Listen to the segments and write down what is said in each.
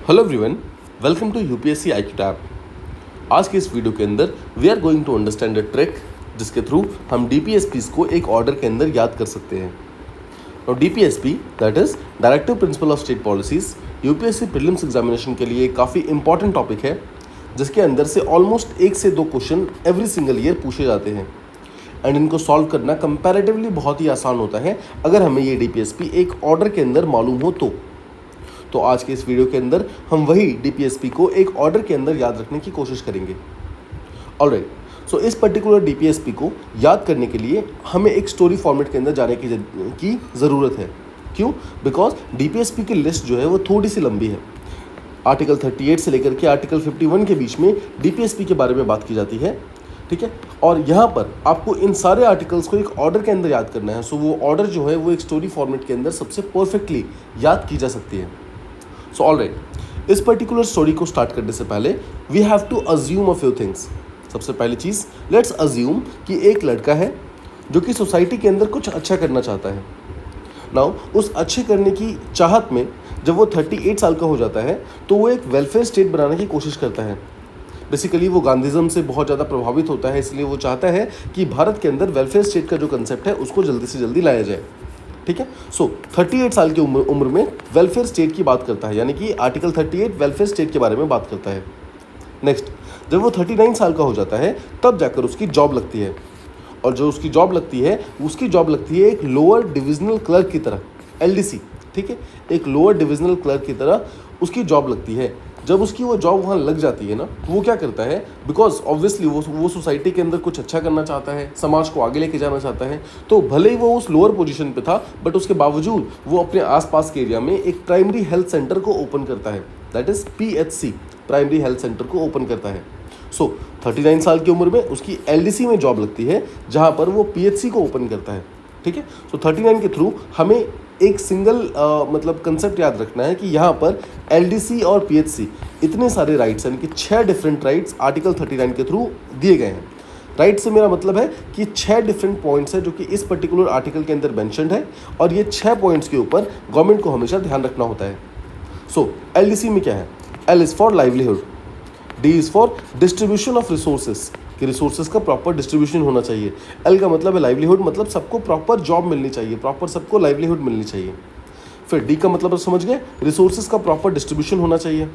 Hello everyone, welcome to UPSC IQ tab. आज के इस वीडियो के अंदर we are going to understand a trick जिसके थ्रू हम डीपीएसपीस को एक ऑर्डर के अंदर याद कर सकते हैं। और DPSP that is directive principle of state policies UPSC prelims examination के लिए काफ़ी इंपॉर्टेंट टॉपिक है, जिसके अंदर से ऑलमोस्ट 1 से 2 क्वेश्चन एवरी सिंगल ईयर पूछे जाते हैं। एंड इनको सॉल्व करना कंपैरेटिवली बहुत ही आसान होता है अगर हमें ये डीपीएसपी एक ऑर्डर के अंदर मालूम हो तो आज के इस वीडियो के अंदर हम वही डीपीएसपी को एक ऑर्डर के अंदर याद रखने की कोशिश करेंगे। ऑलराइट, सो इस पर्टिकुलर डीपीएसपी को याद करने के लिए हमें एक स्टोरी फॉर्मेट के अंदर जाने की ज़रूरत है। क्यों? बिकॉज डीपीएसपी की लिस्ट जो है वो थोड़ी सी लंबी है। आर्टिकल 38 से लेकर के आर्टिकल 51 के बीच में डीपीएसपी के बारे में बात की जाती है, ठीक है। और यहाँ पर आपको इन सारे आर्टिकल्स को एक ऑर्डर के अंदर याद करना है। सो वो ऑर्डर जो है वो एक स्टोरी फॉर्मेट के अंदर सबसे परफेक्टली याद की जा सकती है। सो ऑलराइट, इस पर्टिकुलर स्टोरी को स्टार्ट करने से पहले we have to assume a few things. सबसे पहली चीज़, लेट्स अज्यूम कि एक लड़का है जो कि सोसाइटी के अंदर कुछ अच्छा करना चाहता है। नाउ उस अच्छे करने की चाहत में जब वो 38 साल का हो जाता है तो वो एक वेलफेयर स्टेट बनाने की कोशिश करता है। बेसिकली वो गांधीज़म से बहुत ज़्यादा प्रभावित होता है, इसलिए वो चाहता है कि भारत के अंदर वेलफेयर स्टेट का जो कंसेप्ट है उसको जल्दी से जल्दी लाया जाए, ठीक है। सो 38 साल की उम्र में वेलफेयर स्टेट की बात करता है, यानी कि आर्टिकल 38 वेलफेयर स्टेट के बारे में बात करता है। नेक्स्ट, जब वो 39 साल का हो जाता है तब जाकर उसकी जॉब लगती है, और जो उसकी जॉब लगती है एक लोअर डिविजनल क्लर्क की तरह, LDC, ठीक है। एक लोअर डिविजनल क्लर्क की तरह उसकी जॉब लगती है। जब उसकी वो जॉब वहाँ लग जाती है ना, तो वो क्या करता है, बिकॉज ऑब्वियसली वो सोसाइटी के अंदर कुछ अच्छा करना चाहता है, समाज को आगे लेके जाना चाहता है। तो भले ही वो उस लोअर पोजीशन पे था, बट उसके बावजूद वो अपने आसपास के एरिया में एक प्राइमरी हेल्थ सेंटर को ओपन करता है, that is PHC, primary health centre को ओपन करता है। सो 39 साल की उम्र में उसकी LDC में जॉब लगती है, जहाँ पर वो PHC को ओपन करता है, ठीक है। सो 39 के थ्रू हमें एक सिंगल मतलब कंसेप्ट याद रखना है कि यहाँ पर LDC और PHC इतने सारे राइट्स यानी कि 6 डिफरेंट राइट्स आर्टिकल 39 के थ्रू दिए गए हैं। राइट से मेरा मतलब है कि 6 डिफरेंट पॉइंट्स है जो कि इस पर्टिकुलर आर्टिकल के अंदर मेंशन्ड है, और ये 6 पॉइंट्स के ऊपर गवर्नमेंट को हमेशा ध्यान रखना होता है। सो LDC में क्या है? L is for livelihood, D is for distribution of resources, कि रिसोर्सेज का प्रॉपर डिस्ट्रीब्यूशन होना चाहिए। L का मतलब है लाइवलीहुड, मतलब सबको प्रॉपर जॉब मिलनी चाहिए, प्रॉपर सबको लाइवलीहुड मिलनी चाहिए। फिर D का मतलब समझ गए, रिसोर्सेज का प्रॉपर डिस्ट्रीब्यूशन होना चाहिए।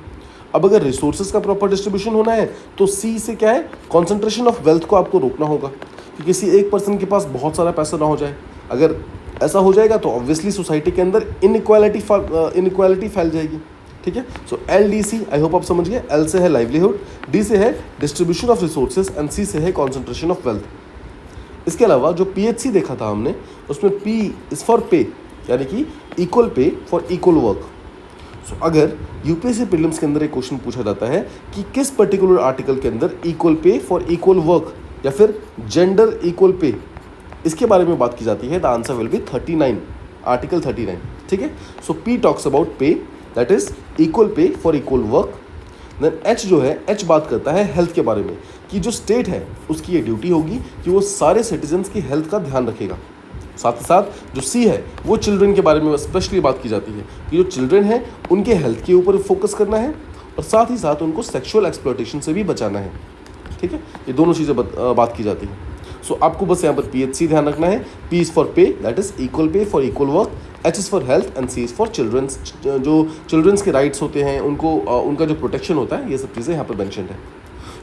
अब अगर रिसोर्सेज का प्रॉपर डिस्ट्रीब्यूशन होना है तो C से क्या है, कॉन्सेंट्रेशन ऑफ वेल्थ को आपको रोकना होगा कि किसी एक पर्सन के पास बहुत सारा पैसा ना हो जाए। अगर ऐसा हो जाएगा तो ऑब्वियसली सोसाइटी के अंदर इनइक्वालिटी फैल जाएगी, ठीक है। सो LDC, आई होप आप समझ गए। L से है लाइवलीहुड, D से है distribution of resources and C से है कॉन्सेंट्रेशन ऑफ वेल्थ। इसके अलावा जो PHC देखा था हमने, उसमें P इज़ फॉर पे, यानी कि equal pay for equal work. सो अगर यूपीएससी प्रीलिम्स के अंदर एक क्वेश्चन पूछा जाता है कि किस पर्टिकुलर आर्टिकल के अंदर equal pay for equal work या फिर जेंडर इक्वल पे, इसके बारे में बात की जाती है, the answer will be 39, article 39, ठीक है। So P talks about pay, that is equal pay for equal work. Then H जो है, H बात करता है हेल्थ के बारे में, कि जो स्टेट है उसकी ये ड्यूटी होगी कि वो सारे सिटीजन्स की हेल्थ का ध्यान रखेगा। साथ ही साथ जो C है वो चिल्ड्रन के बारे में स्पेशली बात की जाती है कि जो चिल्ड्रन हैं उनके हेल्थ के ऊपर फोकस करना है, और साथ ही साथ उनको सेक्सुअल एक्सप्लॉयटेशन से भी बचाना है, ठीक है। ये दोनों चीज़ें बात की जाती हैं। सो आपको बस यहाँ पर PHC ध्यान रखना है। P is for pay, that is equal pay for equal work. H is for health and C is for childrens, जो चिल्ड्रंस के राइट्स होते हैं उनको उनका जो प्रोटेक्शन होता है, ये सब चीज़ें यहाँ पर मेंशन्ड है।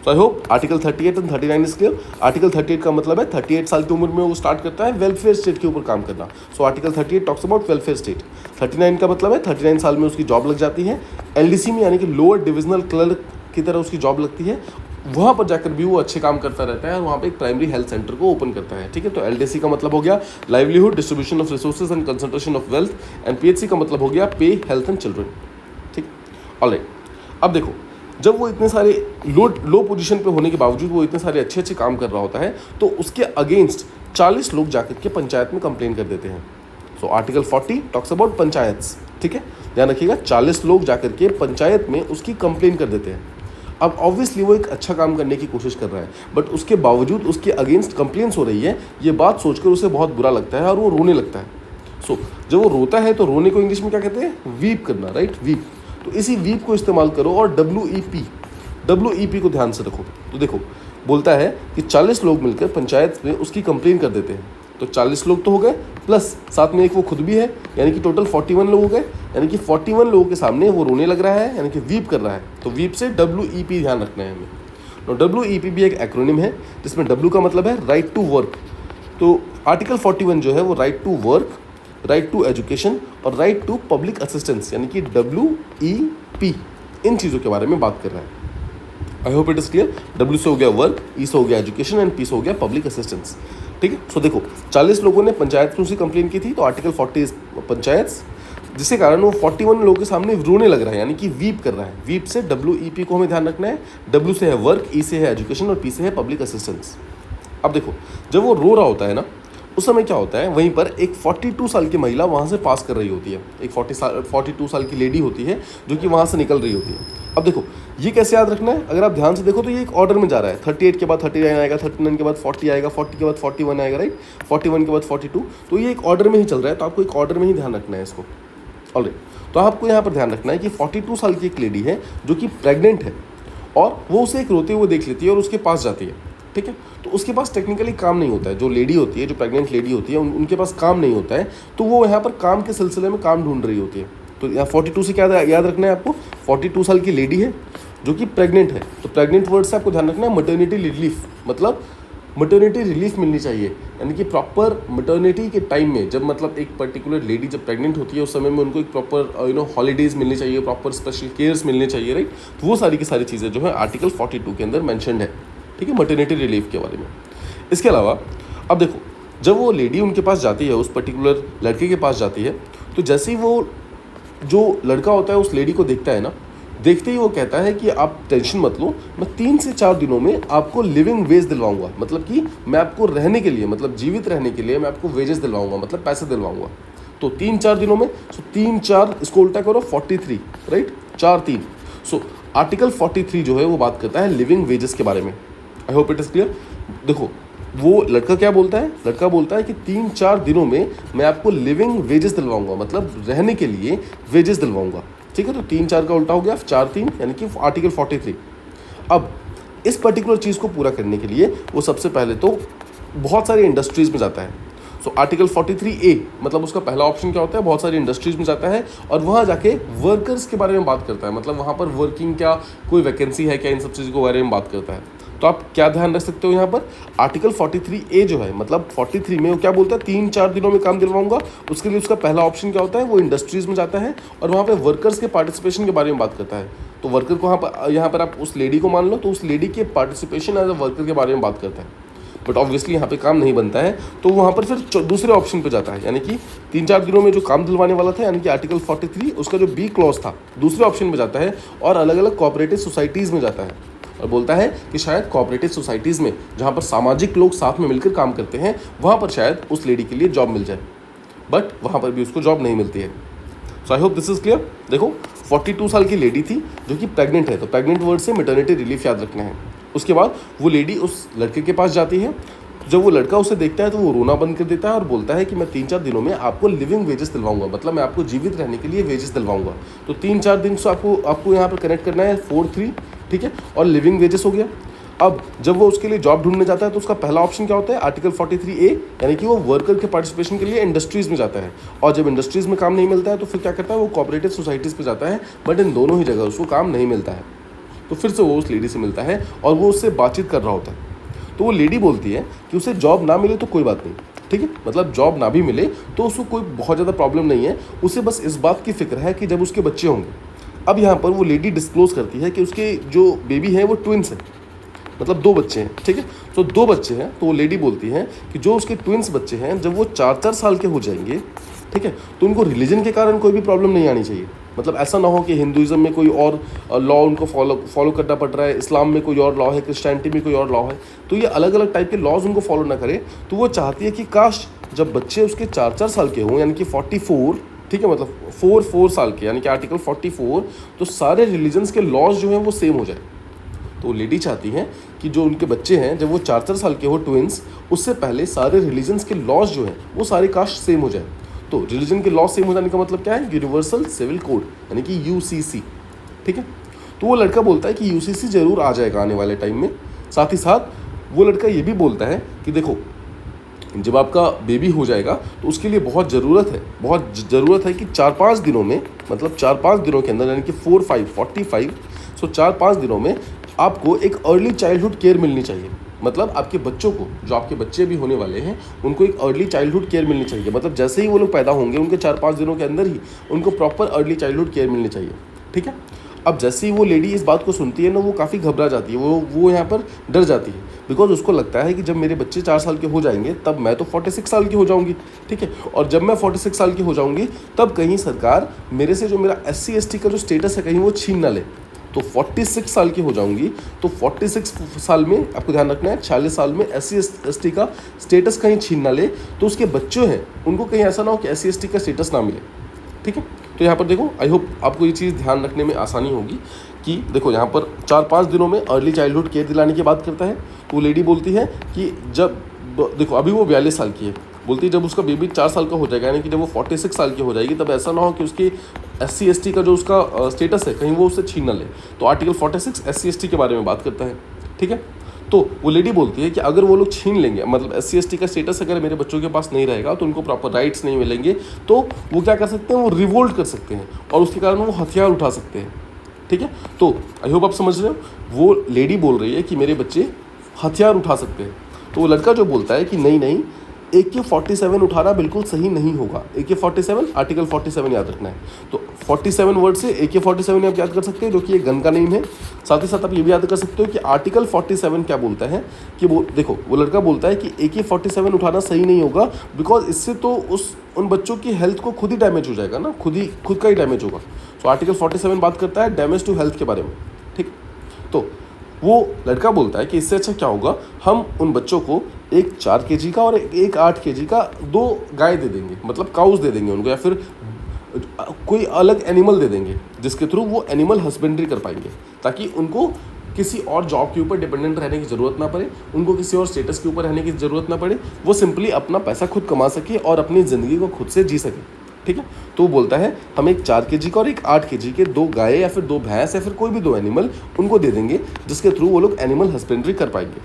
So I hope article 38 and 39 is clear. Article 38 का मतलब है 38 साल की उम्र में वो स्टार्ट करता है वेलफेयर स्टेट के ऊपर काम करना। So article 38 talks about welfare state. 39 का मतलब है 39 साल में उसकी जॉब लग जाती है, LDC में यानी कि लोअर डिविजनल क्लर्क की तरह उसकी जॉब लगती है। वहाँ पर जाकर भी वो अच्छे काम करता रहता है और वहाँ पे एक प्राइमरी हेल्थ सेंटर को ओपन करता है, ठीक है। तो LDC का मतलब हो गया livelihood, distribution of resources and concentration of wealth, and PHC का मतलब हो गया पे, हेल्थ एंड चिल्ड्रन, ठीक। ऑलराइट, अब देखो, जब वो इतने सारे लो पोजीशन पे होने के बावजूद वो इतने सारे अच्छे काम कर रहा होता है, तो उसके अगेंस्ट 40 लोग जाकर के पंचायत में कंप्लेन कर देते हैं। So article 40 talks about panchayats, ठीक है, ध्यान रखिएगा। 40 लोग जाकर के पंचायत में उसकी कंप्लेन कर देते हैं। अब ऑब्वियसली वो एक अच्छा काम करने की कोशिश कर रहा है, बट उसके बावजूद उसके अगेंस्ट कंप्लेंट्स हो रही है, ये बात सोचकर उसे बहुत बुरा लगता है और वो रोने लगता है। सो जब वो रोता है तो रोने को इंग्लिश में क्या कहते हैं? वीप करना, राइट, वीप। तो इसी वीप को इस्तेमाल करो और WEP को ध्यान से रखो। तो देखो बोलता है कि 40 लोग मिलकर पंचायत में उसकी कंप्लेन कर देते हैं। तो 40 लोग तो हो गए, प्लस साथ में एक वो खुद भी है, यानी कि टोटल 41 लोग हो गए। यानी कि 41 लोगों के सामने वो रोने लग रहा है, यानी कि वीप कर रहा है। तो वीप से WEP ध्यान रखना है हमें। तो WEP भी एक एक्रोनिम है जिसमें W का मतलब है राइट टू वर्क। तो आर्टिकल 41 जो है वो right to work, right to education और राइट टू पब्लिक असिस्टेंस यानी कि WEP इन चीज़ों के बारे में बात कर रहा है। I hope it is clear. W से हो गया वर्क, E से हो गया एजुकेशन एंड P से हो गया पब्लिक असिस्टेंस। ठीक है। सो देखो 40 लोगों ने पंचायत में उसकी कंप्लेन की थी, तो आर्टिकल 40 पंचायत, जिसके कारण वो 41 लोगों के सामने रोने लग रहा है, यानी कि वीप कर रहा है। वीप से WEP को हमें ध्यान रखना है। W से है वर्क, E से है एजुकेशन और P से है पब्लिक असिस्टेंस। अब देखो जब वो रो रहा होता है ना, उस समय क्या होता है, वहीं पर एक 42 साल की महिला वहाँ से पास कर रही होती है। एक 42 साल की लेडी होती है जो कि वहाँ से निकल रही होती है। अब देखो ये कैसे याद रखना है, अगर आप ध्यान से देखो तो ये एक ऑर्डर में जा रहा है। 38 के बाद 39 आएगा, 39 के बाद 40 आएगा, 40 के बाद 41 आएगा, राइट, 41 के बाद 42। तो ये एक ऑर्डर में ही चल रहा है, तो आपको एक ऑर्डर में ही ध्यान रखना है इसको। ऑलराइट, तो आपको यहाँ पर ध्यान रखना है कि 42 साल की एक लेडी है जो कि प्रेग्नेंट है और वो उसे एक रोते हुए देख लेती है और उसके पास जाती है। ठीक है। तो उसके पास टेक्निकली काम नहीं होता है, जो लेडी होती है, जो प्रेग्नेंट लेडी होती है, उनके पास काम नहीं होता है। तो वो यहाँ पर काम के सिलसिले में काम ढूंढ रही होती है। तो यहाँ 42 से क्या याद रखना है आपको, 42 साल की लेडी है जो कि प्रेग्नेंट है। तो प्रेग्नेंट वर्ड से आपको ध्यान रखना है मटर्निटी रिलीफ, मतलब मटर्निटी रिलीफ मिलनी चाहिए। यानी कि प्रॉपर मटर्निटी के टाइम में, जब मतलब एक पर्टिकुलर लेडी जब प्रेग्नेंट होती है उस समय में उनको एक प्रॉपर हॉलीडेज मिलनी चाहिए, प्रॉपर स्पेशल केयर्स मिलने चाहिए, राइट। तो वो सारी की सारी चीज़ें जो है आर्टिकल 42 के अंदर मैंशनड है। ठीक है, मटर्निटी रिलीफ के बारे में। इसके अलावा अब देखो जब वो लेडी उनके पास जाती है, उस पर्टिकुलर लड़के के पास जाती है, तो जैसे ही वो जो लड़का होता है उस लेडी को देखता है ना, देखते ही वो कहता है कि आप टेंशन मत लो, मैं 3 से 4 दिनों में आपको लिविंग वेज दिलवाऊंगा। मतलब कि मैं आपको रहने के लिए, मतलब जीवित रहने के लिए मैं आपको वेजेस दिलवाऊंगा, मतलब पैसे दिलवाऊंगा। तो 3-4 दिनों में, सो 3-4 इसको उल्टा करो 43, राइट, 4-3। सो आर्टिकल 43 जो है वो बात करता है लिविंग वेजेस के बारे में। I hope it is clear. देखो वो लड़का क्या बोलता है, लड़का बोलता है कि 3-4 दिनों में मैं आपको लिविंग वेजेस दिलवाऊंगा, मतलब रहने के लिए वेजेस दिलवाऊंगा। ठीक है। तो 3-4 का उल्टा हो गया 4-3, यानी कि आर्टिकल 43। अब इस पर्टिकुलर चीज़ को पूरा करने के लिए वो सबसे पहले तो बहुत सारी इंडस्ट्रीज़ में जाता है। सो आर्टिकल 43A मतलब उसका पहला ऑप्शन क्या होता है, बहुत सारी इंडस्ट्रीज़ में जाता है और वहाँ जाके वर्कर्स के बारे में बात करता है, मतलब वहाँ पर वर्किंग क्या कोई वैकेंसी है क्या, इन सब चीज़ों के बारे में बात करता है। तो आप क्या ध्यान रख सकते हो यहाँ पर, आर्टिकल 43A जो है, मतलब 43 में वो क्या बोलता है, 3-4 दिनों में काम दिलवाऊंगा। उसके लिए उसका पहला ऑप्शन क्या होता है, वो इंडस्ट्रीज़ में जाता है और वहाँ पे वर्कर्स के पार्टिसिपेशन के बारे में बात करता है। तो वर्कर को यहाँ पर आप उस लेडी को मान लो, तो उस लेडी के पार्टिसिपेशन एज अ वर्कर के बारे में बात करता है। बट ऑब्वियसली यहाँ पे काम नहीं बनता है, तो वहाँ पर फिर दूसरे ऑप्शन पे जाता है, यानी कि 3-4 दिनों में जो काम दिलवाने वाला था, यानी कि आर्टिकल 43 उसका जो B क्लॉज था दूसरे ऑप्शन में जाता है और अलग अलग कोऑपरेटिव सोसाइटीज़ में जाता है और बोलता है कि शायद कोऑपरेटिव सोसाइटीज़ में जहाँ पर सामाजिक लोग साथ में मिलकर काम करते हैं, वहाँ पर शायद उस लेडी के लिए जॉब मिल जाए, बट वहाँ पर भी उसको जॉब नहीं मिलती है। So I hope this is clear. देखो 42 साल की लेडी थी जो कि प्रेग्नेंट है, तो प्रेग्नेंट वर्ड से मैटरनिटी रिलीफ याद रखना है। उसके बाद वो लेडी उस लड़के के पास जाती है, जब वो लड़का उसे देखता है तो वो रोना बंद कर देता है और बोलता है कि मैं 3-4 दिनों में आपको लिविंग वेजेस दिलवाऊंगा, मतलब मैं आपको जीवित रहने के लिए वेजेस दिलवाऊंगा। तो 3-4 दिन से आपको यहाँ पर कनेक्ट करना है 4-3, ठीक है, और लिविंग वेजेस हो गया। अब जब वो उसके लिए जॉब ढूंढने जाता है तो उसका पहला ऑप्शन क्या होता है, आर्टिकल 43A, यानी कि वो वर्कर के पार्टिसिपेशन के लिए इंडस्ट्रीज़ में जाता है। और जब इंडस्ट्रीज़ में काम नहीं मिलता है तो फिर क्या करता है, वो कोऑपरेटिव सोसाइटीज़ पे जाता है, बट इन दोनों ही जगह उसको काम नहीं मिलता है। तो फिर से वो उस लेडी से मिलता है और वो उससे बातचीत कर रहा होता है। तो वो लेडी बोलती है कि उसे जॉब ना मिले तो कोई बात नहीं, ठीक है, मतलब जॉब ना भी मिले तो उसको कोई बहुत ज़्यादा प्रॉब्लम नहीं है, उसे बस इस बात की फिक्र है कि जब उसके बच्चे होंगे। अब यहाँ पर वो लेडी डिस्क्लोज करती है कि उसके जो बेबी है वो ट्विंस है, मतलब 2 बच्चे हैं, ठीक है। तो 2 बच्चे हैं, तो वो लेडी बोलती है कि जो उसके ट्विंस बच्चे हैं जब वो 4-4 साल के हो जाएंगे, ठीक है, तो उनको रिलीजन के कारण कोई भी प्रॉब्लम नहीं आनी चाहिए। मतलब ऐसा ना हो कि हिंदुज़म में कोई और लॉ उनको फॉलो करना पड़ रहा है, इस्लाम में कोई और लॉ है, क्रिश्चियनिटी में कोई और लॉ है, तो ये अलग अलग टाइप के लॉज उनको फॉलो ना करे। तो वो चाहती है कि काश जब बच्चे उसके 4-4 साल के हों, यानी कि 44, ठीक है, मतलब 4 साल के, यानी कि आर्टिकल 44, तो सारे रिलीजन्स के लॉज जो हैं वो सेम हो जाए। तो लेडी चाहती हैं कि जो उनके बच्चे हैं जब वो 4-4 साल के हो ट्विंस, उससे पहले सारे रिलीजन्स के लॉज जो हैं वो सारे काश सेम हो जाए। तो रिलीजन के लॉ सेम हो जाने का मतलब क्या है, यूनिवर्सल सिविल कोड यानी कि यूसीसी, ठीक है। तो वो लड़का बोलता है कि यूसीसी जरूर आ जाएगा आने वाले टाइम में। साथ ही साथ वो लड़का ये भी बोलता है कि देखो जब आपका बेबी हो जाएगा तो उसके लिए बहुत ज़रूरत है कि 4-5 दिनों में, मतलब 4-5 दिनों के अंदर यानी कि 4-5 सो 4-5 दिनों में आपको एक अर्ली चाइल्डहुड केयर मिलनी चाहिए। मतलब आपके बच्चों को, जो आपके बच्चे भी होने वाले हैं, उनको एक अर्ली चाइल्डहुड केयर मिलनी चाहिए। मतलब जैसे ही वो लोग पैदा होंगे उनके 4-5 दिनों के अंदर ही उनको प्रॉपर अर्ली चाइल्डहुड केयर मिलनी चाहिए, ठीक है। अब जैसे ही वो लेडी इस बात को सुनती है ना, वो काफ़ी घबरा जाती है, वो यहाँ पर डर जाती है, बिकॉज उसको लगता है कि जब मेरे बच्चे 4 साल के हो जाएंगे तब मैं तो 46 साल की हो जाऊंगी, ठीक है। और जब मैं 46 साल की हो जाऊंगी तब कहीं सरकार मेरे से जो मेरा SC ST का जो स्टेटस है कहीं वो छीन ना ले। तो 46 साल की हो जाऊंगी तो 46 साल में आपको ध्यान रखना है 46 साल में SC ST का स्टेटस कहीं छीन ना ले, तो उसके बच्चे हैं उनको कहीं ऐसा ना हो कि SC ST का स्टेटस ना मिले, ठीक है। तो यहाँ पर देखो, आई होप आपको ये चीज़ ध्यान रखने में आसानी होगी कि देखो यहाँ पर 4-5 दिनों में अर्ली चाइल्डहुड केयर दिलाने की बात करता है। तो वो लेडी बोलती है कि जब देखो अभी वो 42 साल की है, बोलती है जब उसका बेबी 4 साल का हो जाएगा यानी कि जब वो 46 साल की हो जाएगी तब ऐसा ना हो कि उसकी SC ST का जो उसका स्टेटस है कहीं वो उससे छीन ना ले। तो आर्टिकल 46 SC ST के बारे में बात करता है, ठीक है। तो वो लेडी बोलती है कि अगर वो लोग छीन लेंगे, मतलब SC ST का स्टेटस अगर मेरे बच्चों के पास नहीं रहेगा तो उनको प्रॉपर राइट्स नहीं मिलेंगे, तो वो क्या कर सकते हैं, वो रिवोल्ट कर सकते हैं और उसके कारण वो हथियार उठा सकते हैं, ठीक है। तो आई होप आप समझ रहे हो, वो लेडी बोल रही है कि मेरे बच्चे हथियार उठा सकते हैं। तो वो लड़का जो बोलता है कि नहीं, AK-47 उठाना बिल्कुल सही नहीं होगा। AK-47 आर्टिकल 47 याद रखना है। तो 47 वर्ड से AK-47 आप याद कर सकते हैं, जो कि एक गन का नेम है। साथ ही साथ आप ये भी याद कर सकते हो कि आर्टिकल 47 क्या बोलता है कि वो देखो, वो लड़का बोलता है कि AK-47 उठाना सही नहीं होगा, बिकॉज इससे तो उन बच्चों की हेल्थ को खुद ही डैमेज हो जाएगा ना, खुद का ही डैमेज होगा। तो आर्टिकल 47 बात करता है डैमेज टू हेल्थ के बारे में, ठीक। तो वो लड़का बोलता है कि इससे अच्छा क्या होगा, हम उन बच्चों को एक 4 kg का और एक 8 kg का 2 गाय दे देंगे, मतलब काउस दे देंगे उनको, या फिर कोई अलग एनिमल दे देंगे जिसके थ्रू वो एनिमल हस्बेंड्री कर पाएंगे, ताकि उनको किसी और जॉब के ऊपर डिपेंडेंट रहने की ज़रूरत ना पड़े, उनको किसी और स्टेटस के ऊपर रहने की ज़रूरत ना पड़े, वो सिंपली अपना पैसा खुद कमा सके और अपनी ज़िंदगी को खुद से जी सके, ठीक है। तो वो बोलता है हम एक 4 kg का और एक 8 kg के 2 गाय या फिर 2 भैंस या फिर कोई भी 2 एनिमल उनको दे देंगे, जिसके थ्रू वो लोग एनिमल हस्बेंड्री कर पाएंगे,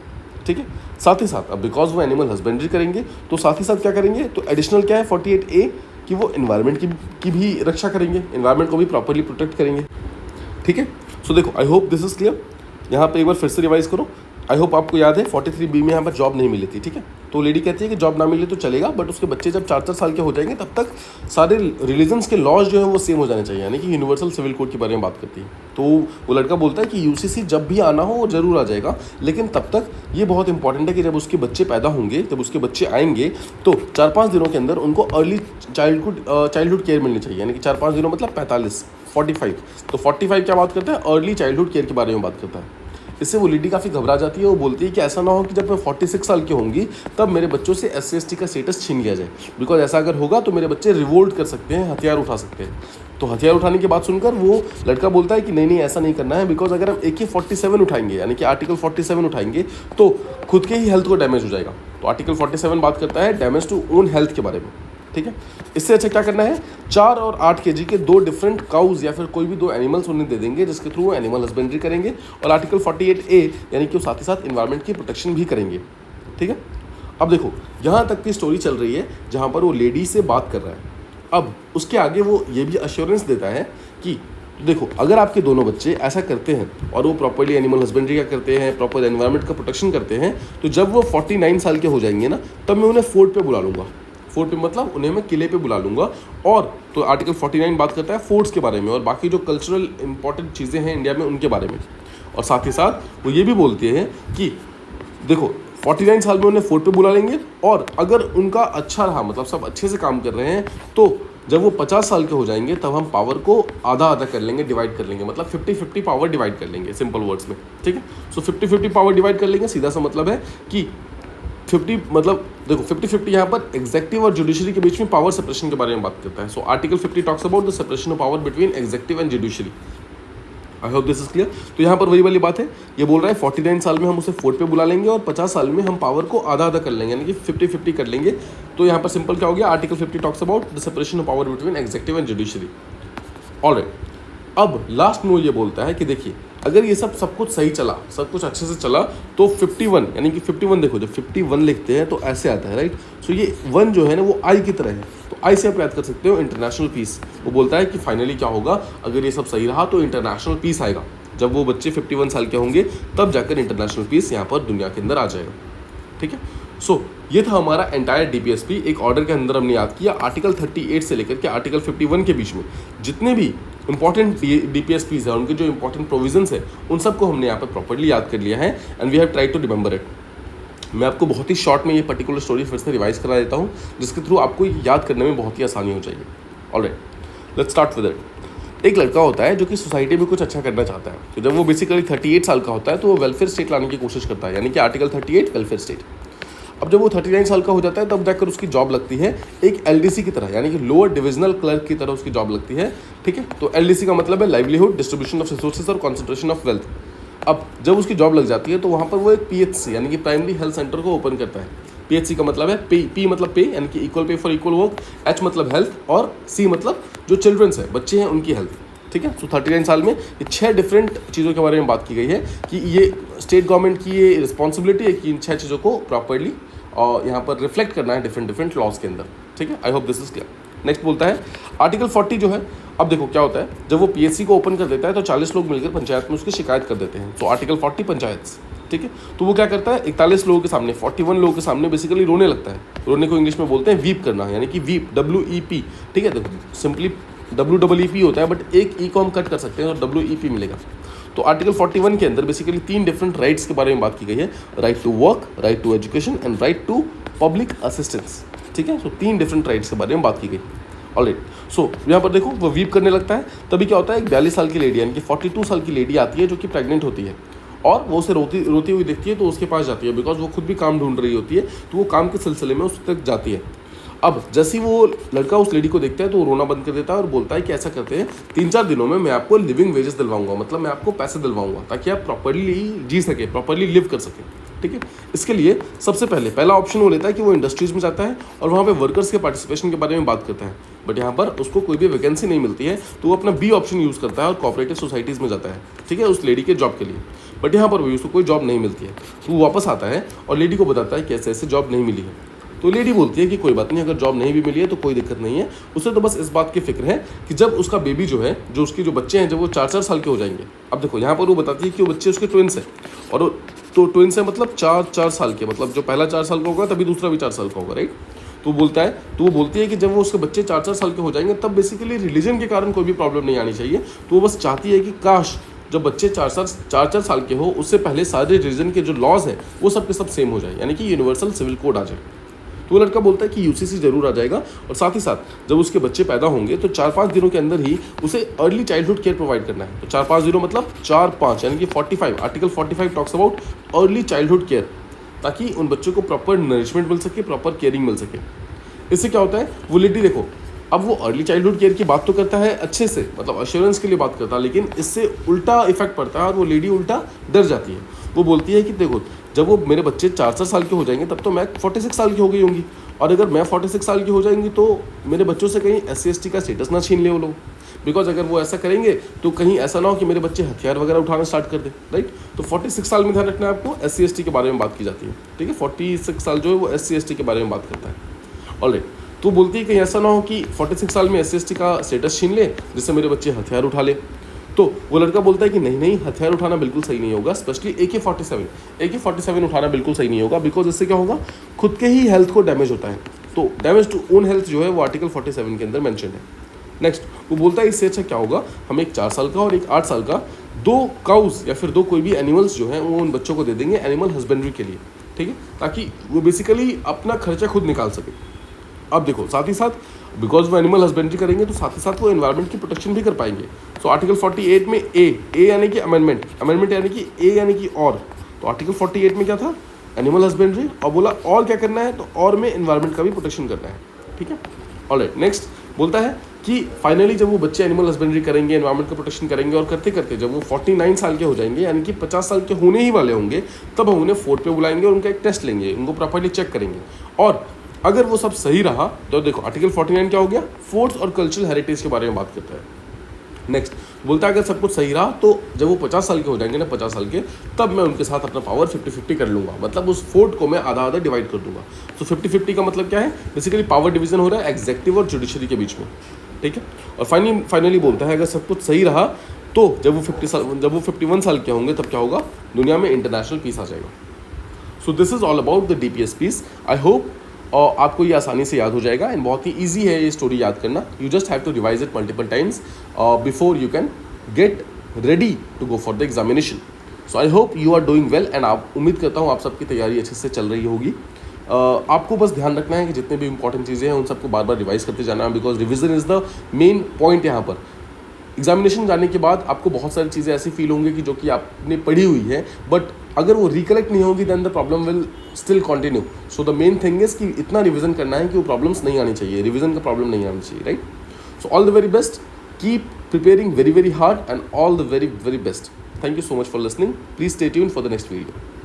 ठीक है। साथ ही साथ अब बिकॉज वो एनिमल हस्बेंड्री करेंगे तो साथ ही साथ क्या करेंगे, तो एडिशनल क्या है 48A कि वो एनवायरनमेंट की भी रक्षा करेंगे, एनवायरनमेंट को भी प्रॉपरली प्रोटेक्ट करेंगे, ठीक है। सो देखो, आई होप दिस इज क्लियर। यहाँ पे एक बार फिर से रिवाइज करो। आई होप आपको याद है 43B में यहाँ पर जॉब नहीं मिली थी, ठीक है। तो लेडी कहती है कि जॉब ना मिले तो चलेगा, बट उसके बच्चे जब 4-4 साल के हो जाएंगे तब तक सारे रिलीजन्स के लॉज जो है वो सेम हो जाने चाहिए, यानी कि यूनिवर्सल सिविल कोड के बारे में बात करती है। तो वो लड़का बोलता है कि UCC जब भी आना हो वो ज़रूर आ जाएगा, लेकिन तब तक ये बहुत इंपॉर्टेंट है कि जब उसके बच्चे पैदा होंगे, जब उसके बच्चे आएंगे तो 4-5 दिनों के अंदर उनको अर्ली चाइल्डहुड केयर मिलनी चाहिए, यानी कि 4-5 दिनों मतलब 45। तो 45 क्या बात करता है, अर्ली चाइल्डहुड केयर के बारे में बात करता है। इससे वो लेडी काफ़ी घबरा जाती है। वो बोलती है कि ऐसा ना हो कि जब मैं 46 साल की होंगी तब मेरे बच्चों से SC ST का स्टेटस छीन लिया जाए, बिकॉज ऐसा अगर होगा तो मेरे बच्चे रिवोल्ट कर सकते हैं, हथियार उठा सकते हैं। तो हथियार उठाने की बात सुनकर वो लड़का बोलता है कि नहीं ऐसा नहीं करना है, बिकॉज अगर हम AK-47 उठाएंगे यानी कि आर्टिकल 47 उठाएंगे तो खुद के ही हेल्थ को डैमेज हो जाएगा। तो आर्टिकल 47 बात करता है डैमेज टू ओन हेल्थ के बारे में, ठीक है। इससे अच्छा क्या करना है, 4 और 8 kg के 2 डिफरेंट काउज या फिर कोई भी 2 एनिमल्स उन्हें दे देंगे, जिसके थ्रू वो एनिमल हस्बेंड्री करेंगे और आर्टिकल 48A यानी कि वो साथ ही साथ इन्वायरमेंट की प्रोटेक्शन भी करेंगे, ठीक है। अब देखो, यहाँ तक की स्टोरी चल रही है जहाँ पर वो लेडी से बात कर रहा है। अब उसके आगे वो ये भी अश्योरेंस देता है कि देखो, अगर आपके दोनों बच्चे ऐसा करते हैं और वो प्रॉपरली एनिमल हस्बेंड्री का करते हैं, प्रॉपर एनवायरनमेंट का प्रोटेक्शन करते हैं, तो जब वो 49 साल के हो जाएंगे ना, तब मैं उन्हें फोर्ट पे बुला लूँगा। फोर्ट पे मतलब उन्हें मैं किले पे बुला लूँगा। और तो आर्टिकल 49 बात करता है फोर्ट्स के बारे में और बाकी जो कल्चरल इंपॉर्टेंट चीज़ें हैं इंडिया में उनके बारे में। और साथ ही साथ वो ये भी बोलते हैं कि देखो 49 साल में उन्हें फोर्ट पे बुला लेंगे और अगर उनका अच्छा रहा, मतलब सब अच्छे से काम कर रहे हैं, तो जब वो 50 साल के हो जाएंगे तब हम पावर को आधा आधा कर लेंगे, डिवाइड कर लेंगे, मतलब 50-50 पावर डिवाइड कर लेंगे सिंपल वर्ड्स में, ठीक है। सो 50-50 पावर डिवाइड कर लेंगे, सीधा सा मतलब है कि 50 मतलब देखो 50-50 यहाँ पर एग्जेक्टिव और जुडिशरी के बीच में पावर सेपरेशन के बारे में बात करता है। So article 50 talks about the separation of power between executive and judiciary, I hope this is clear. तो यहाँ पर वही वाली बात है, ये बोल रहा है 49 साल में हम उसे 4 पे बुला लेंगे और 50 साल में हम पावर को आधा आधा कर लेंगे, यानी कि 50-50 कर लेंगे। तो यहाँ पर सिंपल क्या हो गया, article 50 talks about the separation of power between executive and judiciary. Alright, अब लास्ट में ये बोलता है कि देखिए अगर ये सब कुछ सही चला, सब कुछ अच्छे से चला, तो 51 यानी कि 51 देखो, जब 51 लिखते हैं तो ऐसे आता है, राइट। सो ये 1 जो है ना वो आई की तरह है, तो आई से आप याद कर सकते हो इंटरनेशनल पीस। वो बोलता है कि फाइनली क्या होगा, अगर ये सब सही रहा तो इंटरनेशनल पीस आएगा। जब वो बच्चे 51 साल के होंगे तब जाकर इंटरनेशनल पीस यहाँ पर दुनिया के अंदर आ जाएगा, ठीक है। सो ये था हमारा एंटायर डीपीएसपी। एक ऑर्डर के अंदर हमने याद किया आर्टिकल 38 से लेकर के आर्टिकल 51 के बीच में जितने भी इंपॉर्टेंट डीपीएसपीज है, उनके जो इंपॉर्टेंट प्रोविजंस है, उन सबको हमने यहाँ पर प्रॉपर्ली याद कर लिया है and we have try to remember it. मैं आपको बहुत ही शॉर्ट में ये पर्टिकुलर स्टोरी फिर से रिवाइज करा देता हूँ, जिसके थ्रू आपको याद करने में बहुत ही आसानी हो जाएगी। Alright, let's start with it. एक लड़का होता है जो कि सोसाइटी में कुछ अच्छा करना चाहता है। तो जब वो बेसिकली 38 साल का होता है तो वो वेलफेयर स्टेट लाने की कोशिश करता है, यानी कि आर्टिकल 38 वेलफेयर स्टेट। अब जब वो 39 साल का हो जाता है तब जाकर उसकी जॉब लगती है एक एलडीसी की तरह, यानी कि लोअर डिविजनल क्लर्क की तरह उसकी जॉब लगती है, ठीक है। तो एलडीसी का मतलब है लाइवलीहुड, डिस्ट्रीब्यूशन ऑफ रिसोर्सेज और कॉन्सेंट्रेशन ऑफ वेल्थ। अब जब उसकी जॉब लग जाती है तो वहाँ पर वो एक पीएचसी यानी कि प्राइमरी हेल्थ सेंटर को ओपन करता है। पीएचसी का मतलब है पी मतलब पे, यानी कि equal pay for equal work, H मतलब हेल्थ और सी मतलब जो चिल्ड्रंस है, बच्चे हैं, उनकी हेल्थ, ठीक है। तो 39 साल में ये 6 डिफरेंट चीज़ों के बारे में बात की गई है कि ये स्टेट गवर्नमेंट की ये रिस्पॉन्सिबिलिटी है कि इन 6 चीज़ों को प्रॉपरली और यहाँ पर रिफ्लेक्ट करना है डिफरेंट लॉज के अंदर, ठीक है। आई hope this is clear. Next बोलता है आर्टिकल 40 जो है, अब देखो क्या होता है, जब वो पीएससी को ओपन कर देता है तो 40 लोग मिलकर पंचायत में उसकी शिकायत कर देते हैं। तो आर्टिकल 40 पंचायत, ठीक है। तो वो क्या करता है, 41 लोगों के सामने, 41 लोगों के सामने बेसिकली रोने लगता है। रोने को इंग्लिश में बोलते हैं वीप करना, यानी कि वीप, WEP, ठीक है। देखो सिंपली WEEP होता है, बट एक ई को हम कट कर सकते हैं और WEP मिलेगा। तो आर्टिकल 41 के अंदर बेसिकली 3 डिफरेंट राइट्स के बारे में बात की गई है, right to work, right to education and right to public assistance, ठीक है। सो 3 डिफरेंट राइट्स के बारे में बात की गई। ऑलराइट, सो यहाँ पर देखो वो वीप करने लगता है, तभी क्या होता है, एक 42 साल की लेडी यानी कि 42 साल की लेडी आती है जो कि प्रेग्नेंट होती है और वो उसे रोती हुई दिखती है, तो उसके पास जाती है, बिकॉज वो खुद भी काम ढूंढ रही होती है, तो वो काम के सिलसिले में उस तक जाती है। अब जैसे वो लड़का उस लेडी को देखता है तो वो रोना बंद कर देता है और बोलता है कि ऐसा करते हैं 3-4 दिनों में मैं आपको लिविंग वेजेस दिलवाऊंगा, मतलब मैं आपको पैसे दिलवाऊंगा ताकि आप प्रॉपर्ली जी सके, प्रॉपर्ली लिव कर सके, ठीक है। इसके लिए सबसे पहला ऑप्शन वो लेता है कि वो इंडस्ट्रीज में जाता है और वहाँ पे वर्कर्स के पार्टिसिपेशन के बारे में बात करता है, बट यहाँ पर उसको कोई भी वैकेंसी नहीं मिलती है, तो वो अपना बी ऑप्शन यूज़ करता है और कोऑपरेटिव सोसाइटीज़ में जाता है, ठीक है, उस लेडी के जॉब के लिए। बट यहाँ पर भी उसको कोई जॉब नहीं मिलती है, तो वो वापस आता है और लेडी को बताता है कि ऐसे ऐसे जॉब नहीं मिली है। तो लेडी बोलती है कि कोई बात नहीं, अगर जॉब नहीं भी मिली है तो कोई दिक्कत नहीं है, उसे तो बस इस बात की फिक्र है कि जब उसका बेबी जो है, जो उसके जो बच्चे हैं, जब वो 4-4 साल के हो जाएंगे। अब देखो यहाँ पर वो बताती है कि वो बच्चे उसके ट्विंस हैं, और तो ट्विंस है मतलब 4-4 साल के, मतलब जो पहला 4 साल का होगा तभी दूसरा भी 4 साल का होगा, राइट। तो वो बोलती है कि जब वो उसके बच्चे 4-4 साल के हो जाएंगे तब बेसिकली रिलीजन के कारण कोई भी प्रॉब्लम नहीं आनी चाहिए। तो वो बस चाहती है कि काश जब बच्चे 4-4 साल के हो उससे पहले सारे रिलीजन के जो लॉज हैं वो सब के सब सेम हो जाए, यानी कि यूनिवर्सल सिविल कोड आ जाए। तो वो लड़का बोलता है कि यूसीसी जरूर आ जाएगा, और साथ ही साथ जब उसके बच्चे पैदा होंगे तो 4-5 दिनों के अंदर ही उसे अर्ली चाइल्डहुड केयर प्रोवाइड करना है। तो 4-5 दिनों मतलब 4-5 यानी कि 45, article 45 talks about early childhood care, ताकि उन बच्चों को प्रॉपर नरिशमेंट मिल सके, प्रॉपर केयरिंग मिल सके। इससे क्या होता है, वो लेडी देखो अब वो अर्ली चाइल्डहुड केयर की बात तो करता है अच्छे से, मतलब अश्योरेंस के लिए बात करता है, लेकिन इससे उल्टा इफेक्ट पड़ता है और वो लेडी उल्टा डर जाती है। वो बोलती है कि देखो जब वो मेरे बच्चे 4-4 साल के हो जाएंगे तब तो मैं 46 साल की हो गई होंगी, और अगर मैं 46 साल की हो जाएंगी तो मेरे बच्चों से कहीं SC/ST का स्टेटस ना छीन ले वो लोग, बिकॉज अगर वो ऐसा करेंगे तो कहीं ऐसा ना हो कि मेरे बच्चे हथियार वगैरह उठाना स्टार्ट कर दे, राइट। तो 46 साल में ध्यान रखना है आपको, SC/ST के बारे में बात की जाती है, ठीक है। 46 साल जो है वो SC/ST के बारे में बात करता है, ऑलराइट। तो बोलती है कहीं ऐसा ना हो कि 46 साल में SC/ST का स्टेटस छीन ले जिससे मेरे बच्चे हथियार उठा ले। तो वो लड़का बोलता है कि नहीं, हथियार उठाना बिल्कुल सही नहीं होगा, स्पेशली AK-47 उठाना बिल्कुल सही नहीं होगा, बिकॉज इससे क्या होगा, खुद के ही हेल्थ को डैमेज होता है। तो डैमेज टू ओन हेल्थ जो है वो आर्टिकल 47 के अंदर मेंशन है। नेक्स्ट वो बोलता है इससे अच्छा क्या होगा, हम एक 4 साल का और एक 8 साल का 2 काउज या फिर 2 कोई भी एनिमल्स जो हैं वो उन बच्चों को दे देंगे एनिमल हस्बेंड्री के लिए, ठीक है, ताकि वो बेसिकली अपना खर्चा खुद निकाल सके। अब देखो साथ ही साथ बिकॉज वो एनिमल हस्बेंड्री करेंगे तो साथ ही साथ वो एनवायरनमेंट की प्रोटेक्शन भी कर पाएंगे। सो आर्टिकल 48 में ए यानी कि अमेंडमेंट यानी कि ए यानी कि और, तो आर्टिकल 48 में क्या था, एनिमल हस्बेंड्री, और बोला और क्या करना है, तो और में एनवायरनमेंट का भी प्रोटेक्शन करना है, ठीक है, ऑलराइट। नेक्स्ट बोलता है कि फाइनली जब वो बच्चे एनिमल हस्बेंड्री करेंगे, एनवायरमेंट का प्रोटेक्शन करेंगे और करते करते जब वो 49 साल के हो जाएंगे, यानी कि 50 साल के होने ही वाले होंगे, तब हम उन्हें फोर्ट पे बुलाएंगे और उनका एक टेस्ट लेंगे, उनको प्रॉपर्ली चेक करेंगे। और अगर वो सब सही रहा तो देखो आर्टिकल 49 क्या हो गया, फोर्ट्स और कल्चरल हेरिटेज के बारे में बात करता है। नेक्स्ट बोलता है अगर सब कुछ सही रहा तो जब वो 50 साल के हो जाएंगे ना, 50 साल के, तब मैं उनके साथ अपना पावर 50-50 कर लूँगा, मतलब उस फोर्ट को मैं आधा आधा डिवाइड कर दूंगा। तो 50-50 का मतलब क्या है, बेसिकली पावर डिवीजन हो रहा है एग्जेक्टिव और जुडिशरी के बीच में, ठीक है। और फाइनली बोलता है अगर सब कुछ सही रहा तो जब वो 51 साल के होंगे तब क्या होगा, दुनिया में इंटरनेशनल पीस आ जाएगा। So this is all about the DPS peace. I hope और आपको ये आसानी से याद हो जाएगा एंड बहुत ही ईजी है ये स्टोरी याद करना। You just have to revise it multiple times before you can get ready to go for the examination. So I hope you are doing well and आप उम्मीद करता हूँ आप सबकी तैयारी अच्छे से चल रही होगी। आपको बस ध्यान रखना है कि जितने भी इंपॉर्टेंट चीज़ें हैं उन सबको बार बार रिवाइज करते जाना है, because revision is the main point यहाँ पर। एग्जामिनेशन जाने के बाद आपको बहुत सारी चीज़ें ऐसी फील होंगी कि जो कि आपने पढ़ी हुई है, बट अगर वो रिकलेक्ट नहीं होगी then the problem will still continue. So the main thing is कि इतना रिवीजन करना है कि वो प्रॉब्लम्स नहीं आनी चाहिए, रिवीजन का प्रॉब्लम नहीं आनी चाहिए, right. So all the very best, keep preparing very very hard and all the very very best. Thank you so much for listening. Please stay tuned for the next video.